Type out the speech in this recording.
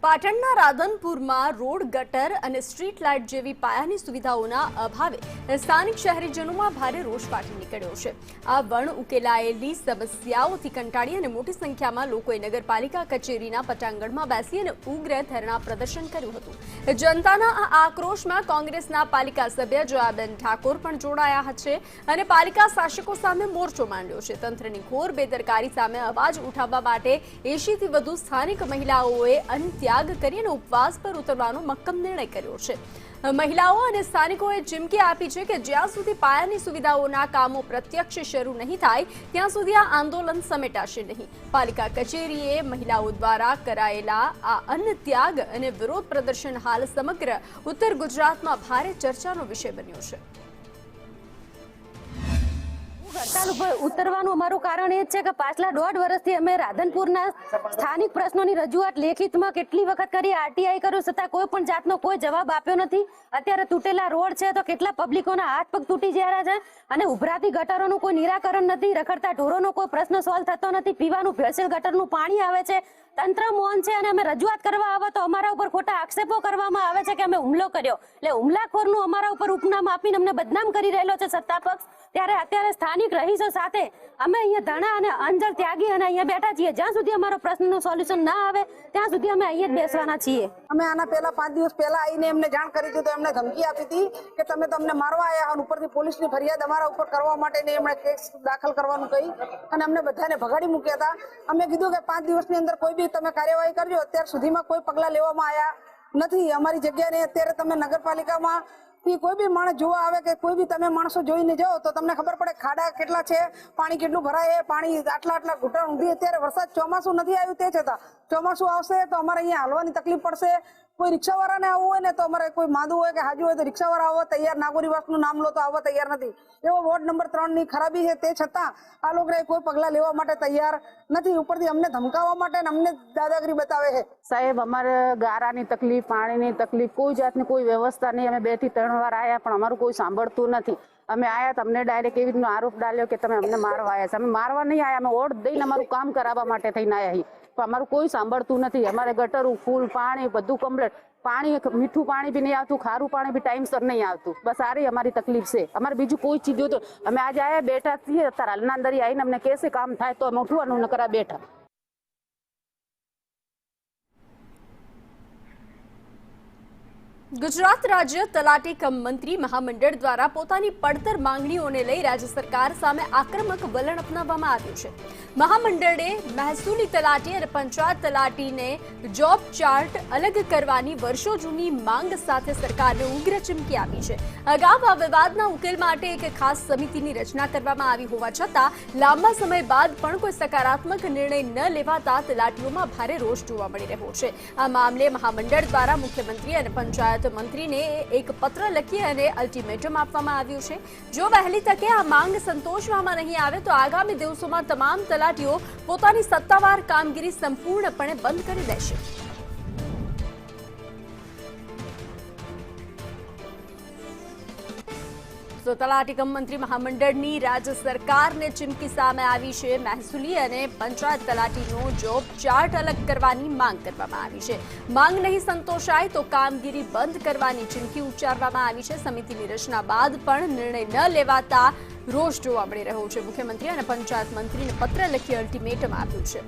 પાટણના રાધનપુરમાં રોડ, ગટર અને સ્ટ્રીટ લાઇટ જેવી પાયાની સુવિધાઓના અભાવે સ્થાનિક શહેરીજનોમાં ભારે રોષ ફાટી નીકળ્યો છે। આ વણ ઉકેલાયેલી સમસ્યાઓથી કંટાળી અને મોટી સંખ્યામાં લોકોએ નગરપાલિકા કચેરીના પટાંગણમાં બેસી અને ઉગ્ર ધરણા પ્રદર્શન કર્યું હતું। જનતાના આ આક્રોશમાં કોંગ્રેસના પાલિકા સભ્ય જયાબેન ઠાકોર પણ જોડાયા છે અને પાલિકા શાસકો સામે મોરચો માંડ્યો છે। તંત્રની ઘોર બેદરકારી સામે અવાજ ઉઠાવવા માટે 80થી વધુ સ્થાનિક મહિલાઓએ ત્યાગ કરીને ઉપવાસ પર ઉતરવાનો મક્કમ નિર્ણય કર્યો છે। મહિલાઓ અને સ્થાનિકોએ ચીમકી આપી છે કે જ્યાં સુધી પાયાની સુવિધાઓના કામો પ્રત્યક્ષ શરૂ નહીં થાય ત્યાં સુધી આ આંદોલન સમેટાશે નહીં। પાલિકા કચેરીએ મહિલાઓ દ્વારા કરાયેલા આ અન્ન ત્યાગ અને વિરોધ પ્રદર્શન હાલ સમગ્ર ઉત્તર ગુજરાતમાં ભારે ચર્ચાનો વિષય બન્યો છે। હડતાલ ઉપર ઉતરવાનું અમારું કારણ એ છે કે પાછલા 1.5 વર્ષથી અમે રાધનપુરના સ્થાનિક પ્રશ્નોની રજૂઆત લેખિતમાં કેટલી વખત કરી, આરટીઆઈ કર્યું, છતાં કોઈ પણ જાતનો કોઈ જવાબ આપ્યો નથી। અત્યારે તૂટેલા રોડ છે તો કેટલા પબ્લિકોના હાથ પગ તૂટી જયા છે અને ઉભરાતી ગટરોનું કોઈ નિરાકરણ નથી, રખડતા ઢોરોનો કોઈ પ્રશ્ન સોલ્વ થતો નથી, પીવાનું ભેળસેળ ગટરનું પાણી આવે છે। તંત્ર મૌન છે અને અમે રજૂઆત કરવા આવે તો અમારા ઉપર ખોટા આક્ષેપો કરવામાં આવે છે કે અમે હુમલો કર્યો, એટલે હુમલાખોરનું અમારા ઉપર ઉપનામ આપીને અમને બદનામ કરી રહેલો છે સત્તાપક્ષ। ત્યારે અત્યારે સ્થાનિક રહીશો સાથે અમે અહીંયા ધરણા અને અંજળ ત્યાગી અને અહીંયા બેઠા છીએ। જ્યાં સુધી અમારો પ્રશ્નનું સોલ્યુશન ના આવે ત્યાં સુધી અમે અહીંયા જ બેસવાના છીએ। અમે આના પહેલા 5 દિવસ પહેલા આવીને એમને જાણ કરી હતી તો એમને ધમકી આપી હતી કે તમે તમને મારવા આવ્યા અને ઉપરથી પોલીસની ફરિયાદ અમારા ઉપર કરવા માટે ને એમણે કેસ દાખલ કરવાનું કહી અને અમને બધાને ભગાડી મૂક્યા હતા। અમે કીધું કે 5 દિવસની અંદર કોઈ બી તમે કાર્યવાહી કરજો। અત્યાર સુધીમાં કોઈ પગલાં લેવામાં આવ્યા નથી। અમારી જગ્યાને અત્યારે તમે નગરપાલિકામાં કોઈ બી માણસ જોવા આવે કે કોઈ બી તમે માણસો જોઈને જાઓ તો તમને ખબર પડે ખાડા કેટલા છે, પાણી કેટલું ભરાય, પાણી આટલા ઘૂંટણ ઊંધી। અત્યારે વરસાદ ચોમાસું નથી આવ્યું તે છતાં ચોમાસું આવશે તો અમારે અહીંયા હાલવાની તકલીફ પડશે। કોઈ રિક્ષાવાળાને આવવું હોય ને તો અમારે કોઈ માંદું હોય કે હાજુ હોય તો રિક્ષાવાળા આવવા તૈયાર, નાગોરીવાસનું નામ લો તો આવવા તૈયાર નથી। એવો વોર્ડ નંબર 3ની ખરાબી છે તે છતાં આ લોકોએ કોઈ પગલાં લેવા માટે તૈયાર નથી। ઉપરથી અમને ધમકાવવા માટે અમને દાદાગીરી બતાવે છે। સાહેબ, અમારે ગારાની તકલીફ, પાણીની તકલીફ, કોઈ જાતની કોઈ વ્યવસ્થા નહીં। અમે 2 થી 3 વાર આવ્યા પણ અમારું કોઈ સાંભળતું નથી। અમે આવ્યા તમને ડાયરેક્ટ એવી રીતનો આરોપ ડાલ્યો કે તમે અમને મારવા આવ્યા છે। અમે મારવા નહીં આવ્યા, અમે ઓર્ડર દઈને અમારું કામ કરાવવા માટે થઈને આવ્યા છીએ પણ અમારું કોઈ સાંભળતું નથી। અમારે ગટરું ફૂલ, પાણી બધું કમ્પ્લીટ, પાણી મીઠું પાણી બી નહીં આવતું, ખારું પાણી બી ટાઈમસર નહીં આવતું। બસ આ રહી અમારી તકલીફ છે। અમારે બીજું કોઈ ચીજ જોતું અમે આજે આવ્યા બેઠા છીએ, અત્યારે હાલના અંદર આવીને અમને કહેશે કામ થાય તો અમે ઉઠવાનું ન કરા બેઠા। ગુજરાત રાજ્ય તલાટી કમ મંત્રી મહામંડળ દ્વારા પોતાની પડતર માંગણીઓને લઈ રાજ્ય સરકાર સામે આક્રમક વલણ અપનાવવામાં આવ્યું છે। મહામંડળે મહેસૂલી તલાટી અને પંચાયત તલાટીને જોબ ચાર્ટ અલગ કરવાની વર્ષો જૂની માંગ સાથે સરકારને ઉગ્ર ચીમકી આપી છે। અગાઉ આ વિવાદના ઉકેલ માટે એક ખાસ સમિતિની રચના કરવામાં આવી હોવા છતાં લાંબા સમય બાદ પણ કોઈ સકારાત્મક નિર્ણય ન લેવાતા તલાટીઓમાં ભારે રોષ જોવા મળી રહ્યો છે। આ મામલે મહામંડળ દ્વારા મુખ્યમંત્રી અને પંચાયત મંત્રીને એક પત્ર લખી અને અલ્ટિમેટમ આપવામાં આવ્યું છે। જો વહેલી તકે આ માંગ સંતોષવામાં નહીં આવે તો આગામી દિવસોમાં તમામ તલાટીઓ પોતાની સત્તાવાર કામગીરી સંપૂર્ણપણે બંધ કરી દેશે। તો તલાટી કમ મંત્રી મહામંડળની રાજ્ય સરકારને ચીમકી સામે આવી છે। મહેસૂલી અને પંચાયત તલાટીનો જોબ ચાર્ટ અલગ કરવાની માંગ કરવામાં આવી છે। માંગ નહીં સંતોષાય તો કામગીરી બંધ કરવાની ચીમકી ઉચ્ચારવામાં આવી છે। સમિતિની રચના બાદ પણ નિર્ણય ન લેવાતા રોષ જોવા મળી રહ્યો છે। મુખ્યમંત્રી અને પંચાયત મંત્રીને પત્ર લખી અલ્ટિમેટમ આપ્યું છે।